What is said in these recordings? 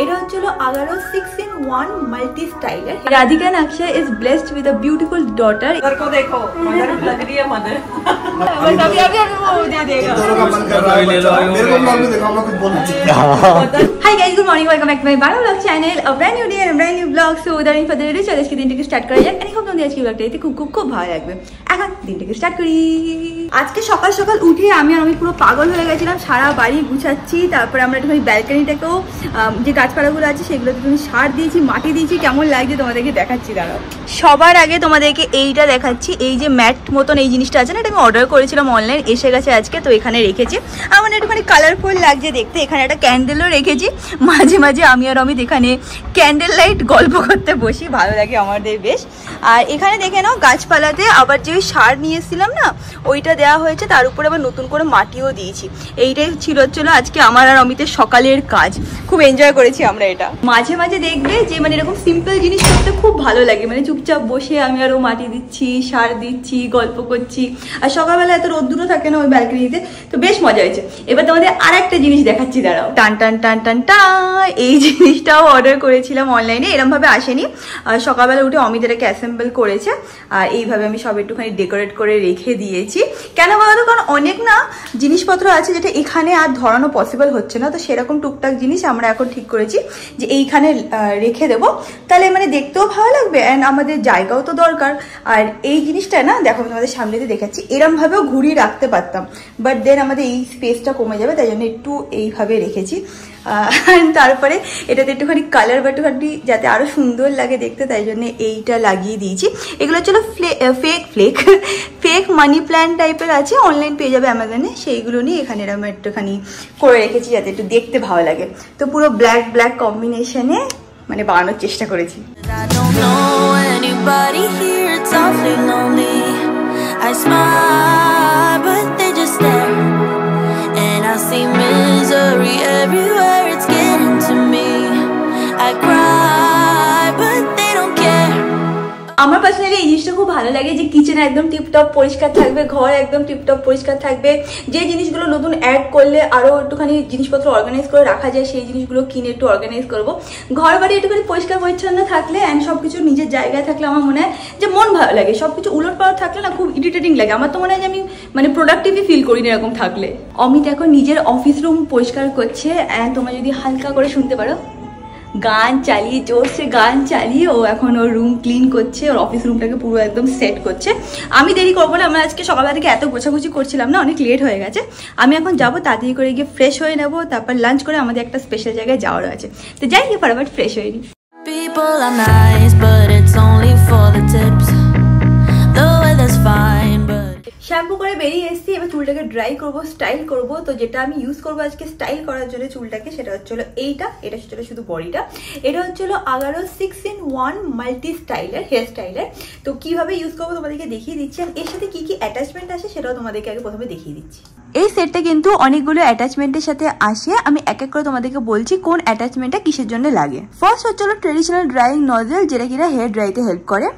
এটা হচ্ছিল Agaro 6-in-1 multi styler. Radhika নাকশা is blessed with a beautiful daughter. Mother को देखो, मदर लग रही है मदर। बस अभी वो दे देगा। Hi guys, good morning, welcome back to my बारो vlog channel, a brand new day and brand new blog. So उदाहरण फॉर द डे चलो इसके দিনটাকে স্টার্ট করা যাক। আমি খুব তোমাদের আজকে ব্লগটা দেখতে খুব খুব খুব ভালো লাগবে। এখন দিনটাকে স্টার্ট করি। আজকে সকাল সকাল উঠে আমি পুরো পাগল হয়ে গেছিলাম, সারা বাড়ি গুছাচ্ছি। তারপরে আমরা একটু ব্যালকনিটাকেও যে গাছপালাগুলো আছে সেগুলোতে তুমি সার দিয়েছি, মাটি দিয়েছি। কেমন লাগছে তোমাদেরকে দেখাচ্ছি, দাঁড়াও। সবার আগে তোমাদেরকে এইটা দেখাচ্ছি, এই যে ম্যাট মতন এই জিনিসটা আছে না, এটা আমি অর্ডার করেছিলাম অনলাইন, এসে গেছে আজকে। তো এখানে রেখেছি, আমার একটুখানি কালারফুল লাগছে দেখতে। এখানে একটা ক্যান্ডেলও রেখেছি, মাঝে মাঝে আমি আর অমিত এখানে ক্যান্ডেল লাইট গল্প করতে বসি, ভালো লাগে আমাদের বেশ। আর এখানে দেখে নাও গাছপালাতে আবার যে সার নিয়ে এসেছিলাম না, ওইটা দেওয়া হয়েছে, তার উপরে আবার নতুন করে মাটিও দিয়েছি। এইটাই ছিল আজকে আমার আর অমিতের সকালের কাজ। খুব এনজয় করেছি আমরা এটা। মাঝে মাঝে দেখবে যে এরকম সিম্পল জিনিস করতে খুব ভালো লাগে, চুপচাপ বসে আমি আরও মাটি দিচ্ছি, সার দিচ্ছি, গল্প করছি। আর সকালবেলা এত রোদ্দুরও থাকে না ওই ব্যালকনিতে, তো বেশ মজা হয়েছে। এবার তোমাদের আর একটা জিনিস দেখাচ্ছি, দাঁড়াও। টান টান টান টান টা, এই জিনিসটাও অর্ডার করেছিলাম অনলাইনে, এরমভাবে আসেনি। সকালবেলা উঠে অমিত এটাকে অ্যাসেম্বল করেছে, আর এইভাবে আমি সব একটুখানি ডেকোরেট করে রেখে দিয়েছি। কেন বলতো, কারণ অনেক না জিনিসপত্র আছে যেটা এখানে আর ধরানো পসিবল হচ্ছে না, তো সেরকম টুকটাক জিনিস আমরা এখন ঠিক করেছি যে এইখানে রেখে দেবো, তাহলে দেখতেও ভালো লাগবে অ্যান্ড আমাদের জায়গাও তো দরকার। আর এই জিনিসটা না, দেখো আমি তোমাদের সামনে দিয়ে দেখাচ্ছি, এরমভাবেও ঘুরিয়ে রাখতে পারতাম, বাট দেন আমাদের এই স্পেসটা কমে যাবে, তাই জন্য একটু এইভাবে রেখেছি। তারপরে এটাতে একটুখানি কালার বা একটুখানি যাতে আরও সুন্দর লাগে দেখতে, তাই জন্য এইটা লাগিয়ে দিয়েছি। এগুলো ছিল ফেক মানি প্ল্যান্ট টাইপের আছে, অনলাইন পেয়ে যাবে অ্যামাজনে, সেইগুলো নিয়ে এখানে এরকম একটুখানি করে রেখেছি যাতে একটু দেখতে ভালো লাগে। তো পুরো ব্ল্যাক ব্ল্যাক কম্বিনেশনে বানানোর চেষ্টা করেছি। আমার পার্সোনালি এই জিনিসটা খুব ভালো লাগে যে কিচেন একদম টিপটপ পরিষ্কার থাকবে, ঘর একদম টিপটপ পরিষ্কার থাকবে। যে জিনিসগুলো নতুন অ্যাড করলে আরও একটুখানি জিনিসপত্র অর্গানাইজ করে রাখা যায়, সেই জিনিসগুলো কিনে একটু অর্গানাইজ করবো। ঘর বাড়ি একটুখানি পরিষ্কার পরিচ্ছন্ন থাকলে অ্যান্ড সব কিছু নিজের জায়গায় থাকলে আমার মনে হয় যে মন ভালো লাগে। সব কিছু উলট পালট থাকলে না খুব ইরিটেটিং লাগে। আমার তো মনে হয় যে আমি প্রোডাক্টিভই ফিল করি না এরকম থাকলে। অমিত এখন নিজের অফিস রুম পরিষ্কার করছে, অ্যান্ড তোমরা যদি হালকা করে শুনতে পারো গান চালিয়ে, জোরসে গান চালিয়ে ও এখন ওর রুম ক্লিন করছে, ওর অফিস রুমটাকে পুরো একদম সেট করছে। আমি দেরি করবো না, আমরা আজকে সকালবেলা থেকে এত গোছাগুছি করছিলাম না, অনেক লেট হয়ে গেছে। আমি এখন যাবো, তাড়াতাড়ি করে গিয়ে ফ্রেশ হয়ে নেবো, তারপর লাঞ্চ করে আমাদের একটা স্পেশাল জায়গায় যাওয়ার আছে, তো যাই গিয়ে ফটাফট ফ্রেশ হয়ে নিই। People are nice, but it's only for the tips. The weather's fine, but shampoo করে বেরিয়ে এসেছি, এবার চুলটাকে ড্রাই করব, স্টাইল করব। তো যেটা আমি ইউজ করবো আজকে স্টাইল করার জন্য চুলটাকে, সেটা হচ্ছিলো এটা হচ্ছিল শুধু বডিটা। এটা হচ্ছিলো Agaro 6-in-1 multi styler hair styler. তো কিভাবে ইউজ করবো তোমাদেরকে দেখিয়ে দিচ্ছি, আর এর সাথে কি কি অ্যাটাচমেন্ট আছে সেটাও তোমাদেরকে আগে প্রথমে দেখিয়ে দিচ্ছি। এই সেটটা কিন্তু অনেকগুলো অ্যাটাচমেন্টের সাথে আসে, আমি এক এক করে তোমাদেরকে বলছি কোন অ্যাটাচমেন্টটা কিসের জন্য লাগে। ফার্স্ট হচ্ছিলো ট্রেডিশনাল ড্রাইং নজেল, যেটা কিনা হেয়ার ড্রাইতে হেল্প করে।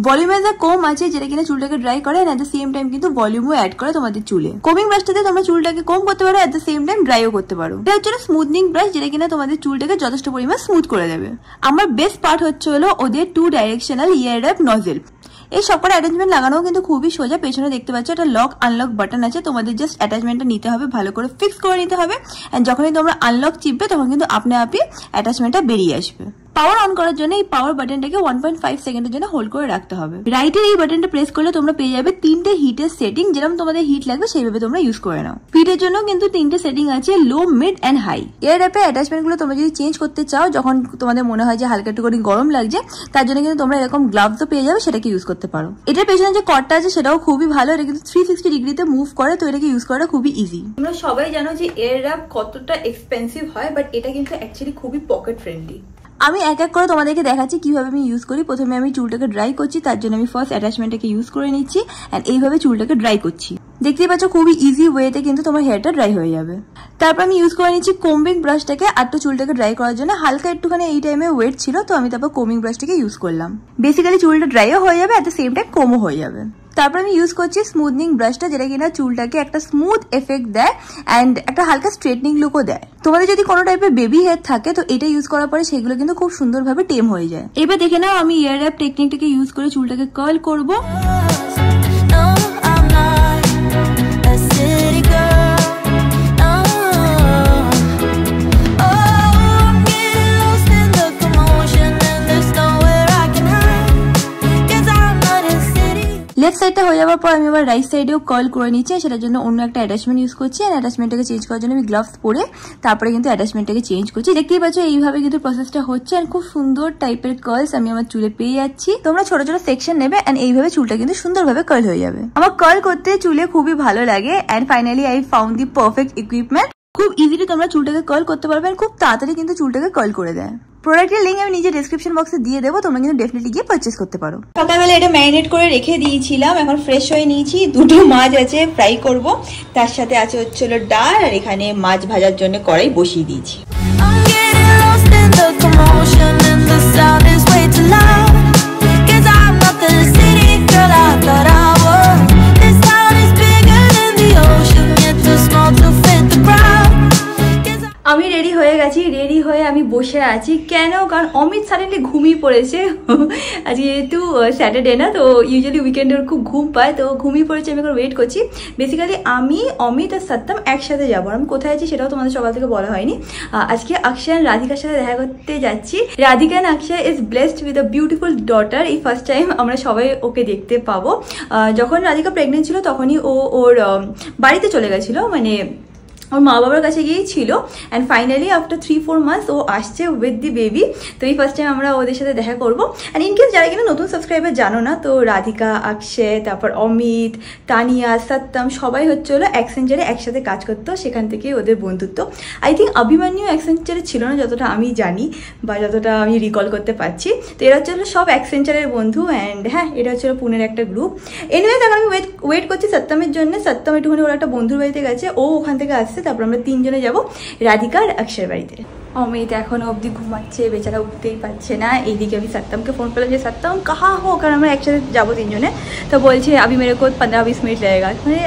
ভলিউমাইজার কোম আছে, যেটা কিনা চুলটাকে ড্রাই করে, এট দ্য সেম টাইম কিন্তু ভলিউমও অ্যাড করে তোমাদের চুলে। কোমিং ব্রাশটাতে তোমরা চুলটাকে কোম করতে পারো, এট দ্য সেম টাইম ড্রাইও করতে পারো। এটা হচ্ছে স্মুথনিং ব্রাশ, যেটা কিনা তোমাদের চুলটাকে যথেষ্ট পরিমাণ স্মুথ করে দেবে। আমার বেস্ট পার্ট হচ্ছে ওদের 2 ডাইরেকশনাল ইয়ার র্যাপ নজেল। এই সবকটা অ্যাটাচমেন্ট লাগানো কিন্তু খুবই সোজা। পেছনে দেখতে পাচ্ছ একটা লক আনলক বাটন আছে, তোমাদের জাস্ট অ্যাটাচমেন্টটা নিতে হবে, ভালো করে ফিক্স করে নিতে হবে, এন্ড যখনই তোমরা আনলক চিপবে তখন কিন্তু আপনি আপনি অ্যাটাচমেন্টটা বেরিয়ে আসবে। পাওয়ার অন করার জন্য এই পাওয়ার বাটনটাকে 1.5 সেকেন্ডের জন্য হোল্ড করে রাখতে হবে। রাইটের এই বাটনটা প্রেস করলে তোমরা পেয়ে যাবে 3টে হিটের সেটিং, যেরকম তোমাদের হিট লাগবে সেইভাবে তোমরা ইউজ করে নাও। হিটের জন্য কিন্তু 3টে সেটিং আছে, লো, মিড এন্ড হাই। এর অ্যাপে অ্যাটাচমেন্ট গুলো তোমরা যদি চেঞ্জ করতে চাও, যখন তোমাদের মনে হয় যে হালকা একটু করে গরম লাগছে, তার জন্য কিন্তু তোমরা এরকম গ্লাভসও পেয়ে যাবে, সেটাকে ইউজ করতে পারো। এটার পেছনে যে কর্ডটা আছে সেটাও খুবই ভালো, এটা কিন্তু 360 ডিগ্রিতে মুভ করে, তো এটাকে ইউজ করা খুবই ইজি। তোমরা সবাই জানো যে এয়ার র্যাপ কতটা এক্সপেন্সিভ হয়, বাট এটা কিন্তু অ্যাকচুয়ালি খুবই পকেট ফ্রেন্ডলি। আমি এক এক করে তোমাদেরকে দেখাচ্ছি কিভাবে আমি ইউজ করি। প্রথমে আমি চুলটাকে ড্রাই করছি, তার জন্য আমি ফার্স্ট অ্যাটাচমেন্টটাকে ইউজ করে নিচ্ছি, এন্ড এইভাবে চুলটাকে ড্রাই করছি। দেখতেই পাচ্ছ খুবই ইজি ওয়েতে কিন্তু তোমার হেয়ারটা ড্রাই হয়ে যাবে। তারপর আমি ইউজ করে নিচ্ছি কোম্বিং ব্রাশটাকে একটু চুলটাকে ড্রাই করার জন্য। হালকা একটুখানি এই টাইমে ওয়েট ছিল, তো আমি তারপর কোম্বিং ব্রাশটাকে ইউজ করলাম। বেসিক্যালি চুলটা ড্রাইও হয়ে যাবে, অ্যাট দ্য সেম টাইম কমও হয়ে যাবে। তারপর আমি ইউজ করছি স্মুথনিং ব্রাশটা, যেটা কিনা চুলটাকে একটা স্মুথ এফেক্ট দেয় অ্যান্ড একটা হালকা স্ট্রেটনিং লুকও দেয়। তোমাদের যদি কোনো টাইপের বেবি হেয়ার থাকে তো এটা ইউজ করার পরে সেগুলো কিন্তু খুব সুন্দরভাবে টেম হয়ে যায়। এবার দেখে নাও আমি এয়ার র্যাপ টেকনিকটাকে ইউজ করে চুলটাকে কার্ল করবো। লেফট সাইডটা হয়ে যাওয়ার পর আমি আবার রাইট সাইডেও কার্ল করে নিচ্ছি, সেটার জন্য অন্য একটা অ্যাটাচমেন্ট ইউজ করছি। আর অ্যাটাচমেন্টটাকে চেঞ্জ করার জন্য আমি গ্লাভস পরে তারপরে কিন্তু অ্যাটাচমেন্টটাকে চেঞ্জ করছি। দেখতেই পাচ্ছ এইভাবে কিন্তু প্রসেসটা হচ্ছে আর খুব সুন্দর টাইপের কার্লস আমি আমার চুলে পেয়ে যাচ্ছি। তোমরা ছোট ছোট সেকশন নেবে এন্ড এইভাবে চুলটা কিন্তু সুন্দরভাবে কার্ল হয়ে যাবে। আমার কার্ল করতে চুলে খুবই ভালো লাগে and finally I found the perfect equipment. খুব ইজিলি তোমরা চুলটাকে কার্ল করতে পারবে আর খুব তাড়াতাড়ি কিন্তু চুলটাকে কার্ল করে দেয়। প্রোডাক্টের লিঙ্ক আমি নিজে ডেসক্রিপশন বক্সে দিয়ে দেবো, তোমরা কিন্তু ডেফিনেটলি গিয়ে পারচেস করতে পারো। সকালবেলা এটা ম্যারিনেট করে রেখে দিয়েছিলাম, এখন ফ্রেশ হয়ে নিয়েছি। দুটো মাছ আছে ফ্রাই করব, তার সাথে আছে হচ্ছে ডাল, আর এখানে মাছ ভাজার জন্য কড়াই বসিয়ে দিয়েছি। আমি রেডি হয়ে গেছি, রেডি হয়ে আমি বসে আছি। কেন? কারণ অমিত সাডেনলি ঘুমিয়ে পড়েছে। আজকে যেহেতু স্যাটারডে না, তো ইউজুয়ালি উইকেন্ডে ওর খুব ঘুম পায়, তো ঘুমিয়ে পড়েছে। আমি এখন ওয়েট করছি। বেসিক্যালি আমি, অমিত আর সত্যম একসাথে যাবো। আমি কোথায় আছি সেটাও তোমাদের সকাল থেকে বলা হয়নি। আজকে অক্ষয় আর রাধিকার সাথে দেখা করতে যাচ্ছি। Radhika and Akshay is blessed with a beautiful daughter. এই ফার্স্ট টাইম আমরা সবাই ওকে দেখতে পাবো। যখন রাধিকা প্রেগনেন্ট ছিল তখনই ও ওর বাড়িতে চলে গেছিলো, মানে ওর মা বাবার কাছে গিয়েই ছিল। অ্যান্ড ফাইনালি আফটার 3-4 মান্থস ও আসছে উইথ দি বেবি। তো এই ফার্স্ট টাইম আমরা ওদের সাথে দেখা করবো। অ্যান্ড ইনকেস যারা কিনা নতুন সাবস্ক্রাইবার জানো না, তো রাধিকা, অক্ষয়, তারপর অমিত, তানিয়া, সত্যম সবাই হচ্ছে হলো অ্যাক্সেঞ্চারে একসাথে কাজ করতো, সেখান থেকে ওদের বন্ধুত্ব। আই থিঙ্ক অভিমান্যু অ্যাক্সেঞ্চারে ছিল না, যতটা আমি জানি বা যতটা আমি রিকল করতে পারছি। তো এরা হচ্ছে সব অ্যাক্সেঞ্চারের বন্ধু। অ্যান্ড হ্যাঁ, এটা হচ্ছে পুনের একটা গ্রুপ। এনিওয়েজ এখন আমি ওয়েট করছি সত্যমের জন্য। সত্যম একটুখানি ওর একটা বন্ধুর বাড়িতে গেছে, ও ওখান থেকে আসছে। তারপর আমরা 3 জনে যাবো রাধিকা আর অক্ষয়ের বাড়িতে। অমিত এখনো অবধি ঘুমাচ্ছে, বেচারা উঠতেই পারছে না। এইদিকে আমি সত্যমকে ফোন করলাম যে সত্যম কাহা হো, কারণ আমরা একসাথে যাবো 3 জনে। তো বলছে আবি মেরে কো 15-20 মিনিট লাগেগা। মানে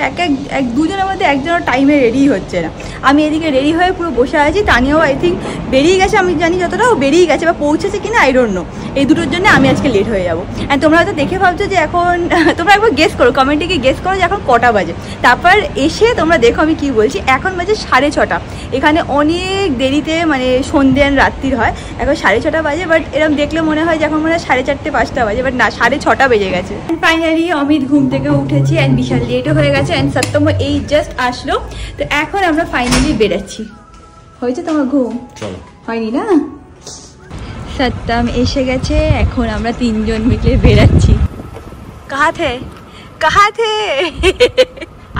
দুজনের মধ্যে একজনের টাইমে রেডি হচ্ছে না। আমি এদিকে রেডি হয়ে পুরো বসে আছি। তানিয়াও আই থিঙ্ক বেরিয়ে গেছে, আমি জানি যতটা ও বেরিয়ে গেছে বা পৌঁছেছে কিনা আই ডোন্ট নো। এই দুটোর জন্য আমি আজকে লেট হয়ে যাবো। অ্যান্ড তোমরা হয়তো দেখে ভাবছো যে এখন তোমরা একবার গেস করো, কমেন্টে গিয়ে গেস করো যে এখন কটা বাজে। তারপর এসে তোমরা দেখো আমি কি বলছি। এখন বাজে 6:30। এখানে অনেক দেরিতে মানে সন্ধ্যে রাত্রির হয়, এখন 6:30 বাজে। বাট এরকম দেখলে মনে হয় যে এখন মনে হয় 4:30-5টা বাজে, বাট না, 6:30 বেজে গেছে। ফাইনালি অমিত ঘুম থেকে উঠেছি অ্যান্ড বিশাল লেটও হয়ে গেছে। অ্যান্ড সত্যম এই জাস্ট আসলো। তো এখন আমরা ফাইনালি বেরাচ্ছি। হয়েছে তোমার ঘুম? হয়নি না? সত্যম এসে গেছে, এখন আমরা 3 জন মিলে বেরাচ্ছি। কাহা থে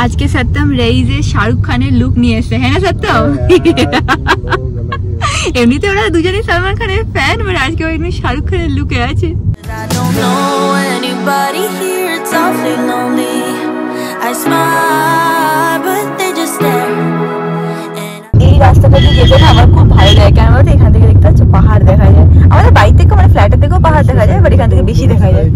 আজকে সত্যম রেইজে শাহরুখ খানের লুক নিয়ে এসে, হ্যাঁ না সত্যম? এমনিতে ওরা দুজনেই সালমান খানের ফ্যান, বাট আজকে ওই শাহরুখ খানের লুকে আছে। এই রাস্তাটা দিয়ে যেতে না আমার খুব ভালো লাগে, কেন বলতো এখান থেকে দেখতে পাচ্ছ পাহাড় দেখা যায়। আমাদের বাড়ি থেকে মানে ফ্ল্যাটের থেকেও পাহাড় দেখা যায়, বাট এখান থেকে বেশি দেখা যায়।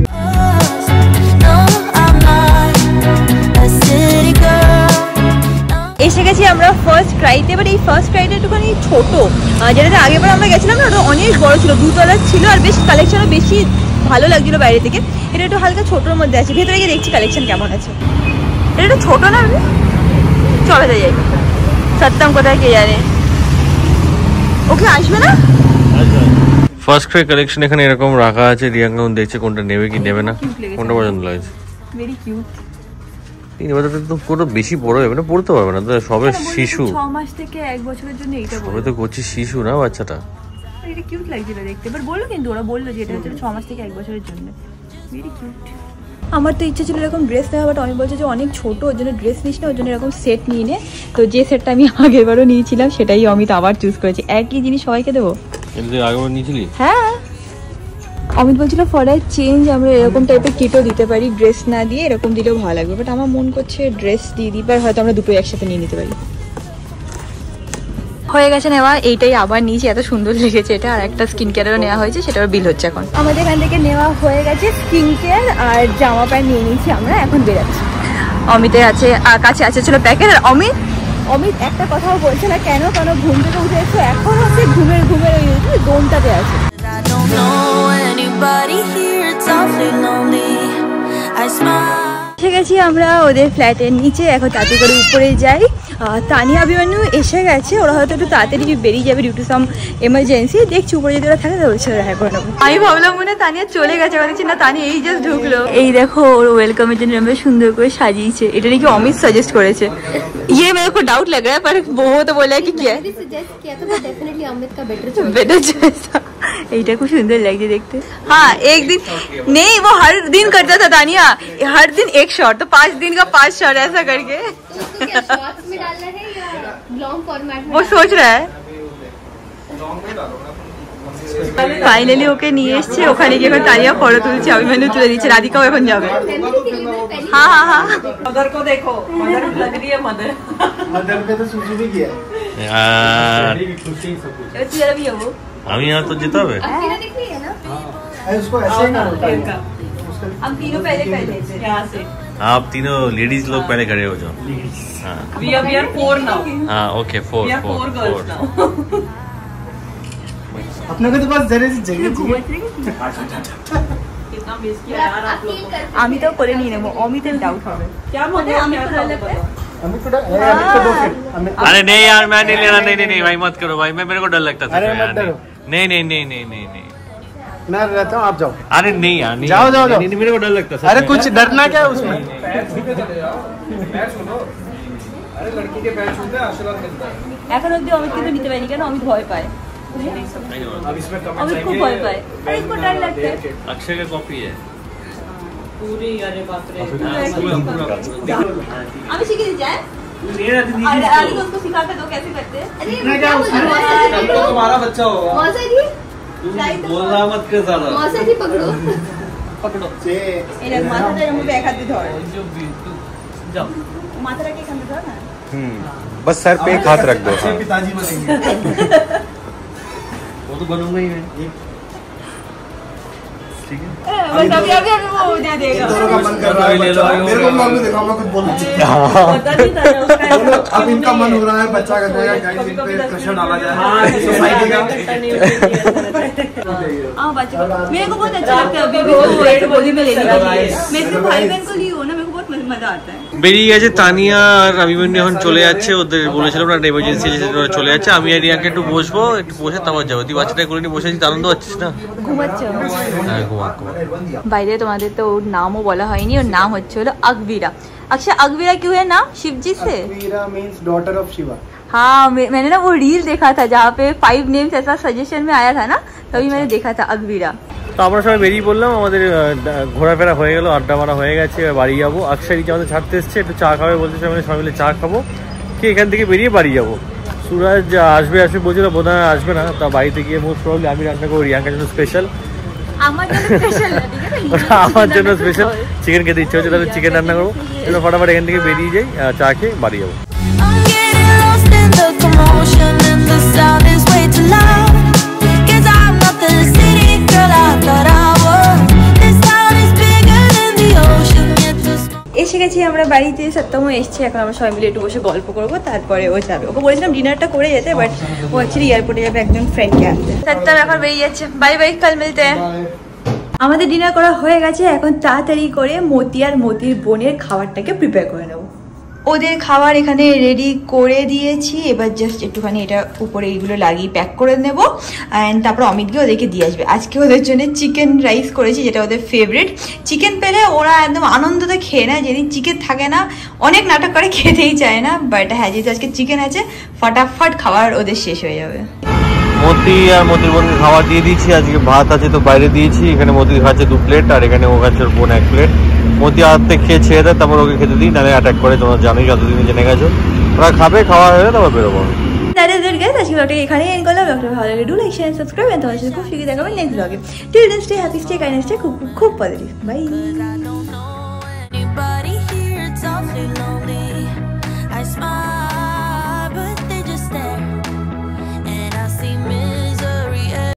এসে গেছি আমরা ফার্স্ট ক্রাইতে। বাট এই ফার্স্ট ক্রাইটা একটুখানি ছোট, যেটাতে আগেরবার আমরা গেছিলাম না, ওটা অনেক বড় ছিল, 2 তলার ছিল আর বেশ কালেকশনও বেশি ভালো লাগছিল বাইরে থেকে। এটা একটু হালকা ছোটোর মধ্যে আছে, ভেতরে গিয়ে দেখছি কালেকশন কেমন আছে। এটা একটু ছোটো না, চলে যাই। সত্যম কোথায় কে জানে, ওকে আসবে না। ফার্স্ট ক্রাই কালেকশন এখানে এরকম রাখা আছে। রিয়াঙ্কা দেখছে কোনটা নেবে কি নেবে না, কোনটা পছন্দ লাগছে। Very cute. বেশি বড় হবে না, পড়তে পারবে না, সবে শিশু। 6 মাস থেকে 1 বছরের জন্য এইটা সবে তো করছি শিশু না বাচ্চাটা। এটা কিউট লাগছিল দেখতে, বাট বললো কিন্তু ওরা বললো যে এটা হচ্ছে 6 মাস থেকে 1 বছরের জন্য। Very cute. আমার তো ইচ্ছা ছিল এরকম ড্রেস নেওয়া, বাট আমি বলছি যে অনেক ছোট, ওর জন্য ড্রেস নিস না, ওর জন্য এরকম সেট নিয়ে নে। তো যে সেটটা আমি আগেরবারও নিয়েছিলাম সেটাই অমিত আবার চুজ করেছে। একই জিনিস সবাইকে দেবো। আগেবার নিয়েছিলি? হ্যাঁ, অমিত বলছিল ফর আ চেঞ্জ আমরা এরকম টাইপের কিটও দিতে পারি, ড্রেস না দিয়ে এরকম দিলেও ভালো লাগবে, বাট আমার মন করছে ড্রেস দিয়ে দিই, বা হয়তো আমরা দুটোই একসাথে নিয়ে নিতে পারি। হয়ে গেছে নেওয়া, এইটাই আবার নিয়েছি, এত সুন্দর লেগেছে এটা। আর একটা স্কিন কেয়ারও নেওয়া হয়েছে, সেটার বিল হচ্ছে এখন। আমাদের এখান থেকে নেওয়া হয়ে গেছে স্কিন কেয়ার আর জামা প্যান্ট নিয়ে নিয়েছি আমরা, এখন বেরাচ্ছি। অমিতের আছে কাছে আছে ছিল প্যাকেট। আর অমিত একটা কথাও বলছে না কেন ঘুম থেকে উঠে এসে এখন হচ্ছে ঘুমের ওই দমটাতে আছে। এসে গেছি আমরা ওদের ফ্ল্যাটের নিচে, এখন তাড়াতাড়ি করে উপরে যাই। তানিয়া অভিমান্যু এসে গেছে, ওরা হয়তো একটু তাড়াতাড়ি বেরিয়ে যাবে ডিউ টু সাম এমার্জেন্সি। দেখছি উপরে যদি ওরা থাকে তাহলে সেটা দেখা করে নেবো। আমি ভাবলাম মনে তানিয়া চলে গেছে, দেখছি না তানিয়া এই জাস্ট ঢুকলো। এই দেখো ওর ওয়েলকামের জন্য আমরা সুন্দর করে সাজিয়েছে, এটা নাকি অমিত সাজেস্ট করেছে। ये मेरे को डाउट लग रहा है पर वो तो बोला कि क्या बेटर चॉइस था। এইটা খুব সুন্দর লাগছে দেখতে। हाँ एक दिन नहीं वो हर दिन करता था तानिया, हर दिन एक शॉट, तो 5 दिन का 5 शॉट ऐसा करके वो सोच रहा है। ফাইনালি ওকে নিয়ে এসছে, ওখানে গিয়ে এখন তানিয়া ফটো তুলছে, অভিমান্যু তুলে দিচ্ছে, রাধিকাও এখন যাবে। हाँ हाँ हाँ मदर को देखो, मदर लग रही है मदर। मदर पे तो सुसु भी किया यार तेरा भी है वो। আমি यहाँ तो जीता है उसको ऐसे ही ना हम तीनों पहले यहाँ से आप तीनों लेडीज लोग पहले खड़े हो जाओ। हाँ we are 4 now. हाँ okay 4 We are 4 girls now. अपने को तो बस जरा सी जगह चाहिए। कितना मिस किया यार आप लोगों को। আমি তো করে নিয়ে নেবো, অমিতের डाउट হবে। क्या मदर हमें क्या तो था लगता है अमित को अमित को दो फिर अमित अरे नहीं यार मैं नहीं लेना, नहीं भाई मत करो भाई, मैं मेरे को डर लगता था अरे यार, मत डरो। नहीं मैं रहता हूँ, आप जाओ। अरे नहीं यार नहीं, जाओ नहीं, मेरे को डर लगता था। अरे कुछ डरना क्या है उसमें। এখন অব্দি অমিত কিন্তু নিতে পারিনি, কেন অমিত ভয় পায়, অমিত খুব ভয় পায়। अरे इसको डर लगता है। अक्षय का कॉपी है पूरी अरे बाप रे। আমি শিখে দিই যায় अरे आगे तो उसको सिखा के दो कैसे करते हैं। अरे तो तुम्हारा बच्चा होगा। बोल रहा मत कर ज्यादा। पकड़ो এর মাথাটা এর মধ্যে এক হাত দিয়ে ধর, जाओ মাথাটাকে এখানে ধর না। बस सर पे एक हाथ रख दो। हाँ। पिताजी बनेंगे। वो तो बनूंगा ही मैं। ठीक है बस अभी वो दे देगा। दोनों का मन कर रहा है बच्चा। मेरे को ब्लॉग में देखा, मैं कुछ बोलना चाहिए। पता नहीं था ना उसका ऐसा अब इनका मन हो रहा है बच्चा का जाएगा, गाइस इन पे प्रेशर डाला जाए सोसाइटी का। हाँ बच्चे को मेरे को बहुत अच्छा लगता है, बेबी को ऐसे गोदी में लेने का। मैं सिर्फ भाई बहन को ली हूँ ना, मेरे को बहुत मजा आता है। বেরিয়ে গেছে তানিয়া আর অভিমন্যু, এখন চলে যাচ্ছে। ওদের বলেছিলাম না এমার্জেন্সি আছে, ওরা চলে যাচ্ছে। আমি আর রিয়াকে একটু বসবো, একটু বসে তারপর যাবো। তুই বাচ্চাটা করে নিয়ে বসে আছিস, আনন্দ পাচ্ছিস না? ঘুমাচ্ছে হ্যাঁ ঘুমা। বাইরে তোমাদের তো ওর নামও বলা হয়নি, ওর नाम হচ্ছে হলো अगवीरा। अक्षय अगवीरा क्यों है नाम? शिव जी से। अगवीरा मींस डॉटर ऑफ शिवा। हाँ मैंने ना वो रील देखा था जहाँ पे 5 नेम्स ऐसा सजेशन में आया था ना, तभी मैंने देखा था अगवीरा। তো আমরা সবাই বেরিয়ে পড়লাম, আমাদের ঘোরাফেরা হয়ে গেল, আড্ডা মারা হয়ে গেছে, এবার বাড়ি যাবো। অক্ষয় যে আমাদের ছাড়তে এসছে, একটু চা খাবে বলতেছে, আমরা সবাই মিলে চা খাবো, কি এখান থেকে বেরিয়ে বাড়ি যাবো। সুরাজ আসবে বলছিল, বোধ হয় আসবে না, তা বাড়িতে গিয়ে মোস্ট প্রবলি আমি রান্না করবো রিয়াঙ্কার জন্য স্পেশাল। আমার জন্য স্পেশাল না, ঠিক আছে? আমার জন্য স্পেশাল চিকেন খেতে ইচ্ছে হচ্ছে, তাহলে চিকেন রান্না করবো। এবার ফটাফট এখান থেকে বেরিয়ে যাই, চা খেয়ে বাড়ি যাবো। এসে গেছি আমরা বাড়িতে, সত্যমও এসছে। এখন আমরা সবাই মিলে একটু বসে গল্প করবো, তারপরে ও যাবে। ওকে বলেছিলাম ডিনারটা করে যেতে, বাট ও অ্যাকচুয়ালি এয়ারপোর্টে যাবে একজন ফ্রেন্ডকে আনতে। সত্যম এখন বেরিয়ে যাচ্ছে, বাই বাই, কাল মিলতে হ্যাঁ। আমাদের ডিনার করা হয়ে গেছে, এখন তাড়াতাড়ি করে মতি আর মতির বোনের খাবারটাকে প্রিপেয়ার করে নেবো। ওদের খাবার এখানে রেডি করে দিয়েছি, এবার জাস্ট একটুখানি এটা উপরে এইগুলো লাগিয়ে প্যাক করে নেব, অ্যান্ড তারপর অমিতকে ওদেরকে দিয়ে আসবে। আজকে ওদের জন্য চিকেন রাইস করেছি, যেটা ওদের ফেভারিট। চিকেন পেলে ওরা একদম আনন্দতে খেয়ে নেয়, যেদিন চিকেন থাকে না অনেক নাটক করে, খেতেই চায় না। বাট হ্যাঁ, যেহেতু আজকে চিকেন আছে, ফটাফট খাবার ওদের শেষ হয়ে যাবে। মতি আর মতির বোনকে খাবার দিয়ে দিয়েছি। আজকে ভাত আছে তো বাইরে দিয়েছি, এখানে মতি খাচ্ছে 2 প্লেট, আর এখানে ও খাচ্ছে ওর বোন 1 প্লেট। মতি হাতে খেয়ে ছেড়ে দেয়, তারপর ওকে খেতে দিই, নাহলে অ্যাটাক করে, তোমরা জানোই, যতদিন জেনে গেছো। ওরা খাবে, খাওয়া হয়ে তারপর বেরোবো। দ্যাট ইজ ইট গাইস, আজকে ব্লগটা এখানেই এন্ড করলাম। ব্লগটা ভালো লাগলে do like share subscribe, and তোমার সাথে খুব শীঘ্রই দেখা হবে নেক্সট ব্লগে। Till then stay happy, stay kind, stay খুব খুব positive. Bye. Anybody here, it's awfully lonely. I smile.